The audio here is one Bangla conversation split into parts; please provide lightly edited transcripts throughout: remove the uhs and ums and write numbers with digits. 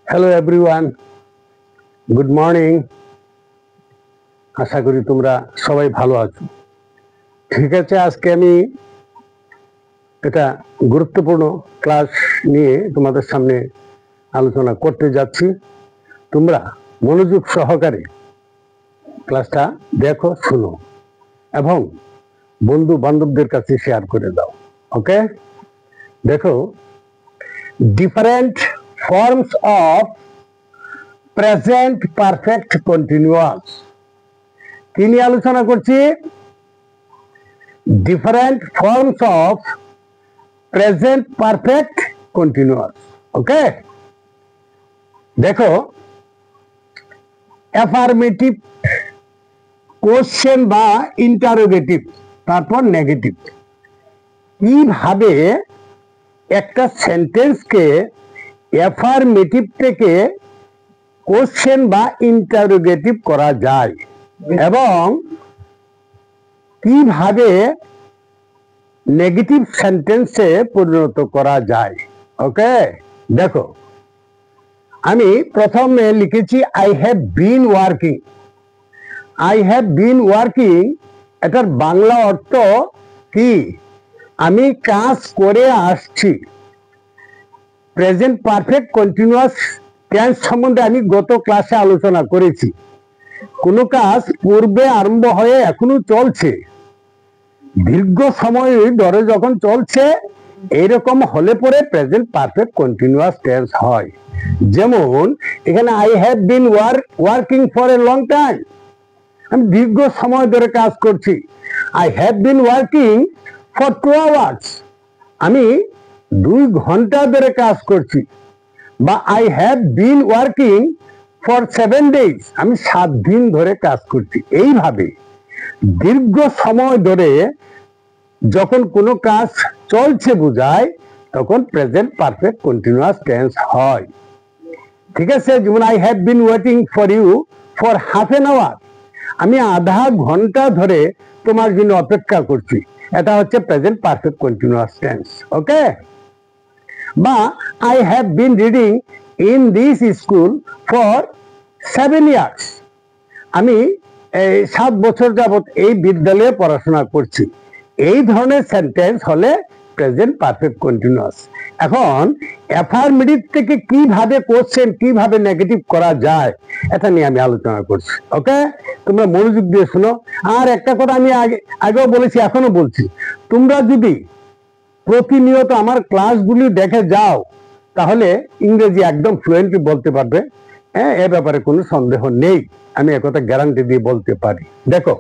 Hello everyone, good morning. আশা করি তোমরা সবাই ভালো আছো। ঠিক আছে, আজকে আমি একটা গুরুত্বপূর্ণ ক্লাস নিয়ে তোমাদের সামনে আলোচনা করতে যাচ্ছি। তোমরা মনোযোগ সহকারে ক্লাসটা দেখো, শুনো এবং বন্ধু বান্ধবদের কাছে শেয়ার করে দাও। ওকে, দেখো, different forms of present perfect continuous. কি নিয়ে আলোচনা করছি? Different forms of present perfect continuous. Okay, দেখো, অ্যাফার্মেটিভ কোশ্চেন বা ইন্টারোগেটিভ, তারপর নেগেটিভ। কিভাবে একটা সেন্টেন্সকে অ্যাফার্মেটিভ থেকে কোশ্চেন বা ইন্টারোগেটিভ করা যায় এবং কিভাবে নেগেটিভ সেন্টেন্সে পরিণত করা যায়। ওকে, দেখো, আমি প্রথমে লিখেছি I have been working. I have been working, এটার বাংলা অর্থ কি? আমি কাজ করে আসছি। প্রেজেন্ট পারফেক্ট কন্টিনিউয়াস টেন্স সম্বন্ধে আমি গত ক্লাসে আলোচনা করেছি। কোনো কাজ পূর্বে আরম্ভ হয়ে এখনো চলছে, দীর্ঘ সময় ধরে যখন চলছে, এইরকম হলে পরে প্রেজেন্ট পারফেক্ট কন্টিনিউয়াস টেন্স হয়। যেমন এখানে I have been working for a long time, আমি দীর্ঘ সময় ধরে কাজ করছি। I have been working for 2 hours, আমি 2 ঘন্টা ধরে কাজ করছি। বা I have been working for 7 days, আমি 7 দিন ধরে কাজ করছি। এইভাবে দীর্ঘ সময় ধরে যখন কোনো কাজ চলছে বোঝায়, তখন প্রেজেন্ট পারফেক্ট কন্টিনিউয়াস টেন্স হয়। ঠিক আছে, যেমন I have been waiting for you for half an hour, আমি আধা ঘন্টা ধরে তোমার জন্য অপেক্ষা করছি। এটা হচ্ছে প্রেজেন্ট পারফেক্ট কন্টিনিউয়াস টেন্স। ওকে, বা I have been reading in this school for 7 years, আমি 7 বছর যাবত এই বিদ্যালয়ে পড়াশোনা করছি। এই ধরনের সেন্টেন্স হলে প্রেজেন্ট পারফেক্ট কন্টিনিউয়াস। এখন অ্যাফার্মেটিভ থেকে কিভাবে কোশ্চেন, কিভাবে নেগেটিভ করা যায়, এটা নিয়ে আমি আলোচনা করছি। ওকে, তোমরা মনোযোগ দিয়ে শোনো। আর একটা কথা আমি আগেও বলেছি, এখনো বলছি, তোমরা যদি প্রতিনিয়ত আমার ক্লাসগুলি দেখে যাও, তাহলে ইংরেজি একদম ফ্লুয়েন্টলি বলতে পারবে। হ্যাঁ, এ ব্যাপারে কোনো সন্দেহ নেই, আমি একথা গ্যারান্টি দিয়ে বলতে পারি। দেখো,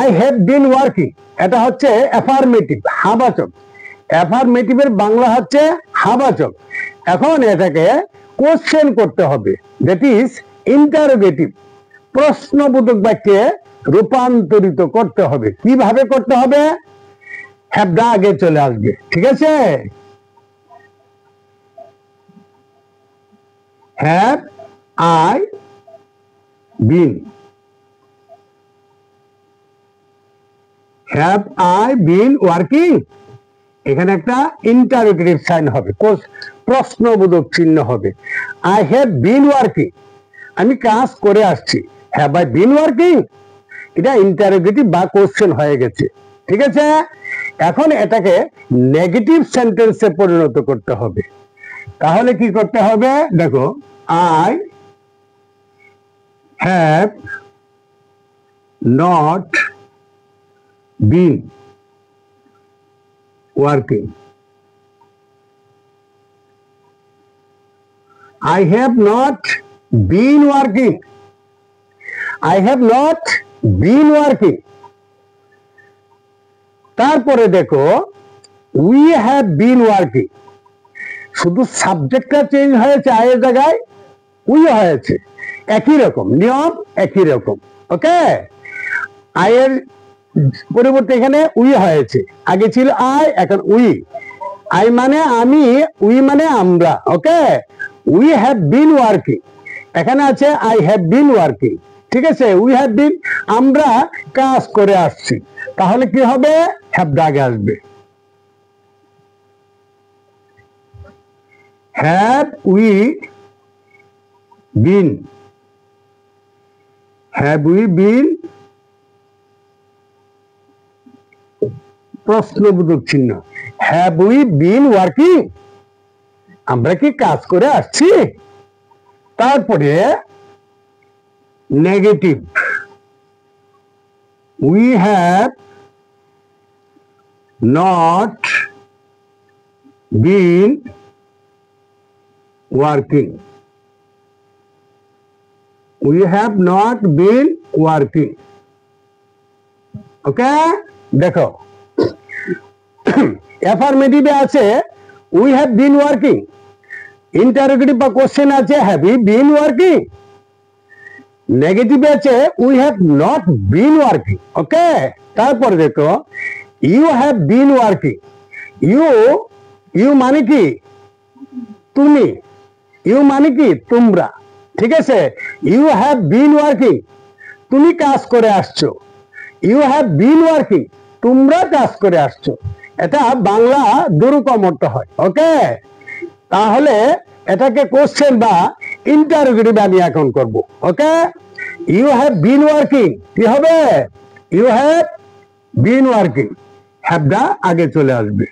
আই হ্যাভ বিন ওয়ার্কিং, এটা হচ্ছে অ্যাফার্মেটিভ, হাবাচক। অ্যাফার্মেটিভের বাংলা হচ্ছে হাবাচক। এখন এটাকে কোশ্চেন করতে হবে, দ্যাট ইজ ইন্টারোগেটিভ, প্রশ্নবোধক বাক্যে রূপান্তরিত করতে হবে। কিভাবে করতে হবে? হ্যাভটা আগে চলে আসবে। ঠিক আছে, have I bin, have I been working, এখানে একটা ইন্টারোগেটিভ সাইন হবে, প্রশ্নবোধক চিহ্ন হবে। আই হ্যাভ বিন ওয়ার্কিং, আমি কাজ করে আসছি। হ্যাভ আই বিন ওয়ার্কিং, এটা ইন্টারোগেটিভ বা কোশ্চেন হয়ে গেছে। ঠিক আছে, এখন এটাকে নেগেটিভ সেন্টেন্সে পরিণত করতে হবে। তাহলে কি করতে হবে? দেখো, I have not been working, I have not been working, I have not been working। তারপরে দেখো, we have been working, শুধু সাবজেক্টটা চেঞ্জ হয়েছে, আয়ের জায়গায় উই হয়েছে। একই রকম নিয়ম, একই রকম। ওকে, আয়ের পরিবর্তে এখানে উই হয়েছে, আগে ছিল আই, এখন উই। আই মানে আমি, উই মানে আমরা। ওকে, উই হ্যাভ বিন ওয়ার্কিং, এখানে আছে আই হ্যাভ বিন ওয়ার্কিং। ঠিক আছে, উই হ্যাভ বিন, আমরা কাজ করে আসছি। তাহলে কি হবে? হ্যাভ আগে আসবে। Have we bin, have we বিন প্রশ্নবোধক চিহ্ন, হ্যাভ উই বিন ওয়ার্কিং, আমরা কি কাজ করে আসছি। তারপরে negative, we have not been working, we have not been working. ওকে, দেখো অ্যাফার্মেটিভে আছে we have been working, interrogative বা কোশ্চেন আছে have we been working, নেগেটিভে আছে we have not been working. ওকে, তারপরে দেখো you have been working, you মানে কি তুমি, you মানে কি তোমরা, ঠিক আছে। ইউ হ্যাভ বিন ওয়ার্কিং, তুমি কাজ করে আসছো, ইউ হ্যাভ বিন ওয়ার্কিং, তোমরা কাজ করে আসছো। এটা বাংলা দুরকম অর্থ হয়। ওকে, তাহলে এটাকে কোশ্চেন বা ইন্টারোগেটিভ আমি এখন করব। Okay, you have been working কি হবে, ইউ হ্যাভ বিন ওয়ার্কিং, হ্যাভটা আগে চলে আসবে,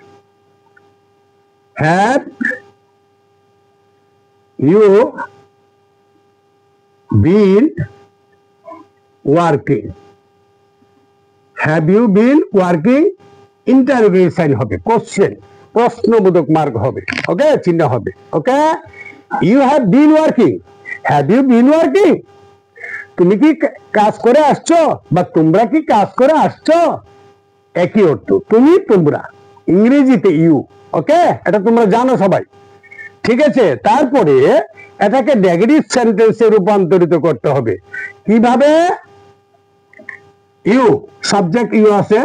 have you been working, have you been working, interrogative sign হবে, কোশ্চেন প্রশ্নবোধক মার্ক হবে। ওকে, চিহ্ন হবে। Okay, you have been working, have you been working, তুমি কি কাজ করে আসছো বা তোমরা কি কাজ করে আসছো, একই অর্থ, তুমি তোমরা, ইংরেজিতে ইউ। ওকে, এটা তোমরা জানো সবাই, ঠিক আছে। তারপরে এটাকে নেগেটিভ সেন্টেন্সে রূপান্তরিত করতে হবে। কিভাবে, ইউ সাবজেক্ট ইউ আছে,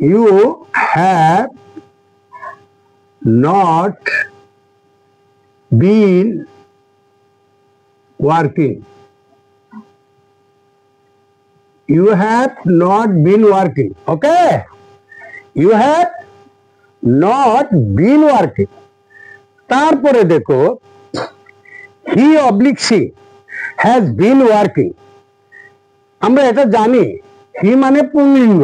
you have not been working, you have not been working. Okay, you have not been working. তারপরে দেখো he oblique she has been working, আমরা এটা জানি, হি মানে পুংলিঙ্গ,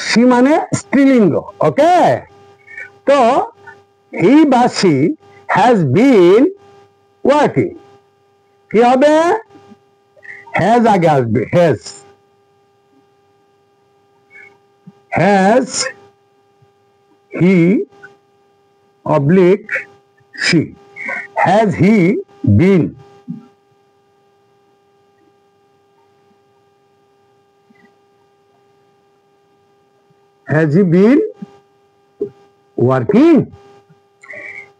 সি মানে স্ত্রীলিঙ্গ। ওকে, তো হি বা সি হ্যাজ বিন ওয়ার্কিং কি হবে, হ্যাজ আগে আসবে, has he oblique she, has he been, has he been working।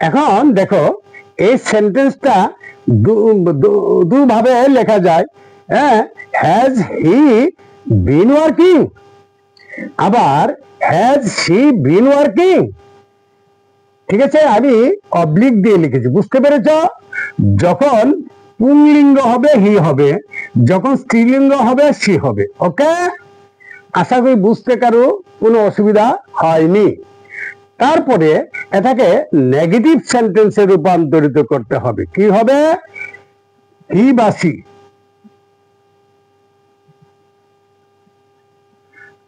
এখন দেখো এই সেন্টেন্সটা দুভাবে লেখা যায়, হ্যাঁ, হ্যাজ হি বিন ওয়ার্কিং, আবার হ্যাজ শি বিন ওয়ার্কিং। ঠিক আছে, আমি অবলিক দিয়ে লিখেছি, বুঝতে পেরেছ। যখন পুংলিঙ্গ হবে হি হবে, যখন স্ত্রীলিঙ্গ হবে সি হবে। ওকে, আশা করি বুঝতে কারো কোনো অসুবিধা হয়নি। তারপরে এটাকে নেগেটিভ সেন্টেন্সে রূপান্তরিত করতে হবে। কি হবে, হি বা সি।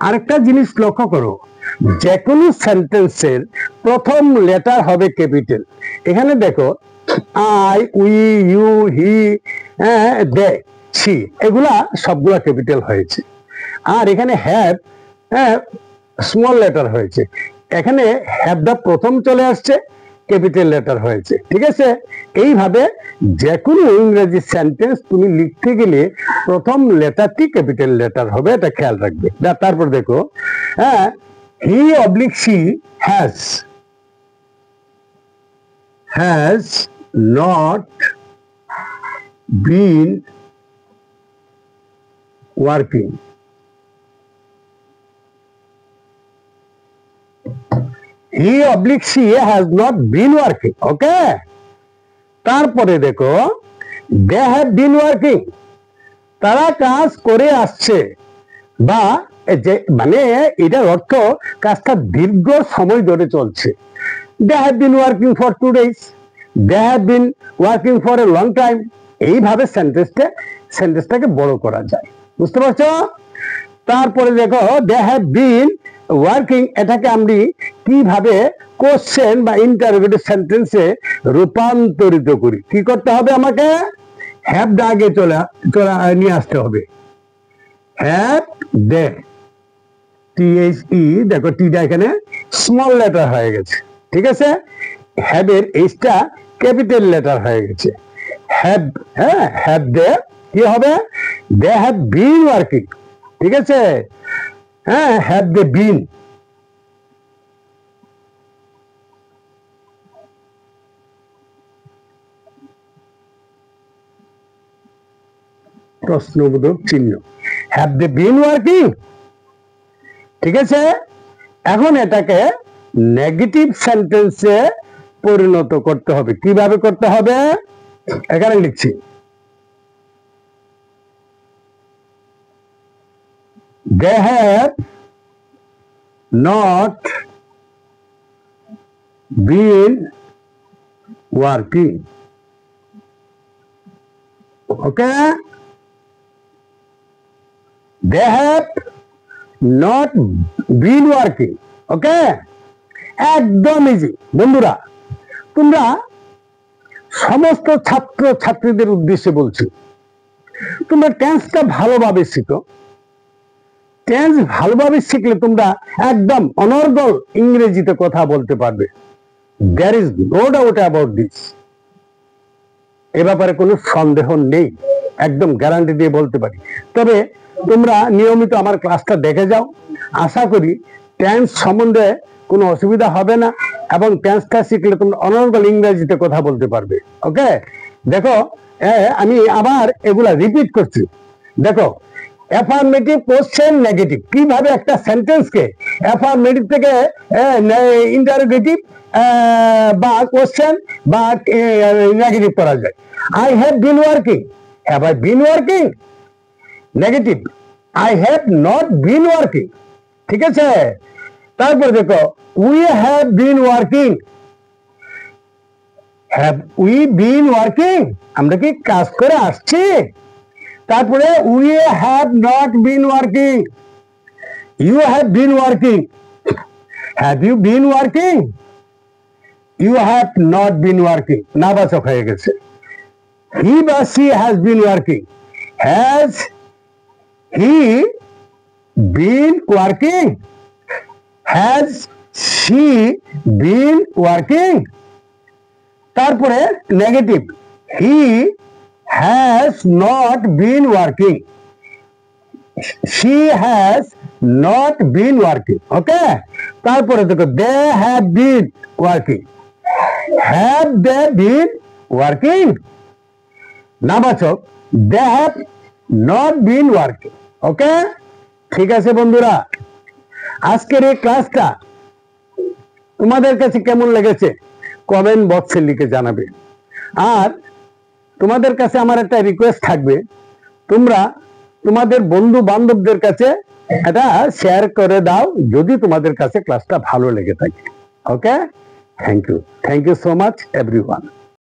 আরেকটা জিনিস লক্ষ্য করো, যে কোনো সেন্টেন্সের প্রথম লেটার হবে ক্যাপিটাল। এখানে দেখো I, we, you, he, they, she, এগুলা সবগুলা ক্যাপিটাল হয়েছে। আর এখানে হ্যাভ স্মল লেটার হয়েছে, এখানে হ্যাভটা প্রথম চলে আসছে, ক্যাপিটাল লেটার হয়েছে। ঠিক আছে, এইভাবে যে কোনো ইংরেজি সেন্টেন্স তুমি লিখতে গেলে প্রথম লেটারটি ক্যাপিটাল লেটার হবে, এটা খেয়াল রাখবে। তারপর দেখো, হ্যাঁ, he oblique she has not been working, he oblique she has not been working। ওকে, তারপরে দেখো they have been working, তারা কাজ করে আসছে, বা যে মানে এটার অর্থ কাজটা দীর্ঘ সময় ধরে চলছে। they have been working for 2 days, they have been working for a long time. এইভাবে সেন্টেন্সটাকে বড় করা যায়, বুঝতে পারছো? তারপরে দেখো দে হ্যাভ বিন ওয়ার্কিং, এটাকে আমি কিভাবে কোশ্চেন বা ইন্টারোগেটিভ সেন্টেন্সে রূপান্তরিত করি। কি করতে হবে? আমাকে হ্যাভ দা আগে চলে নিয়ে আসতে হবে। হ্যাভ দে, THE, দেখো টিটা এখানে স্মল লেটার হয়ে গেছে, ঠিক আছে? হ্যাভ এর এইচটা ক্যাপিটাল লেটার হয়ে গেছে। হ্যাভ, হ্যাঁ, হ্যাভ দে কি হবে? দে হ্যাভ বিন ওয়ার্কিং, ঠিক আছে? হ্যাঁ, হ্যাভ দে বিন। প্রশ্নবোধক চিহ্ন, হ্যাভ দে বিন ওয়ার্কিং, ঠিক আছে? এখন এটাকে নেগেটিভ সেন্টেন্সে পরিণত করতে হবে। কিভাবে করতে হবে? এখানে লিখছি, they have not been working, okay? They have not been working, okay? একদম ইজি বন্ধুরা। তোমরা সমস্ত ছাত্র ছাত্রীদের উদ্দেশ্যে বলছি, তোমরা টেন্সটা ভালোভাবে শিখো। টেন্স ভালোভাবে শিখলে তোমরা একদম অনর্গল ইংরেজিতে কথা বলতে পারবে। There is no doubt about this, এ ব্যাপারে কোনো সন্দেহ নেই, একদম গ্যারান্টি দিয়ে বলতে পারি। তবে তোমরা নিয়মিত আমার ক্লাসটা দেখে যাও, আশা করি টেন্স সম্বন্ধে কোনো অসুবিধা হবে না, এবং টেন্সটা শিখলে তোমরা অনর্গল ইংরেজিতে কথা বলতে পারবে। ওকে, দেখো আমি আবার এগুলা রিপিট করছি। দেখো, অ্যাফার্মেটিভ, কোশ্চেন, নেগেটিভ, কিভাবে একটা সেন্টেন্সকে অ্যাফার্মেটিভ থেকে ইন্টারোগেটিভ বা কোশ্চেন বা নেগেটিভ করা যায়। I have been working, have I been working? Negative, I have not been working, ঠিক আছে? তারপর দেখো, we have been working, have we been working? আমরা কি কাজ করে আসছি? তারপরে we have not been working, you have been working, have you been working? You have not been working, নাবাচক হয়ে গেছে। হি বা C has been working, has he been working? Has she been working? তারপরে negative, he has not been working, she has not been working, okay? তারপরে দেখো, they have been working, have they been working? নাবাচক, they have not been working, okay? ঠিক আছে বন্ধুরা, আজকের এই ক্লাসটা তোমাদের কাছে কেমন লেগেছে কমেন্ট বক্সে লিখে জানাবে। আর তোমাদের কাছে আমার একটা রিকোয়েস্ট থাকবে, তোমরা তোমাদের বন্ধু বান্ধবদের কাছে এটা শেয়ার করে দাও যদি তোমাদের কাছে ক্লাসটা ভালো লেগে থাকে। Okay, thank you so much everyone.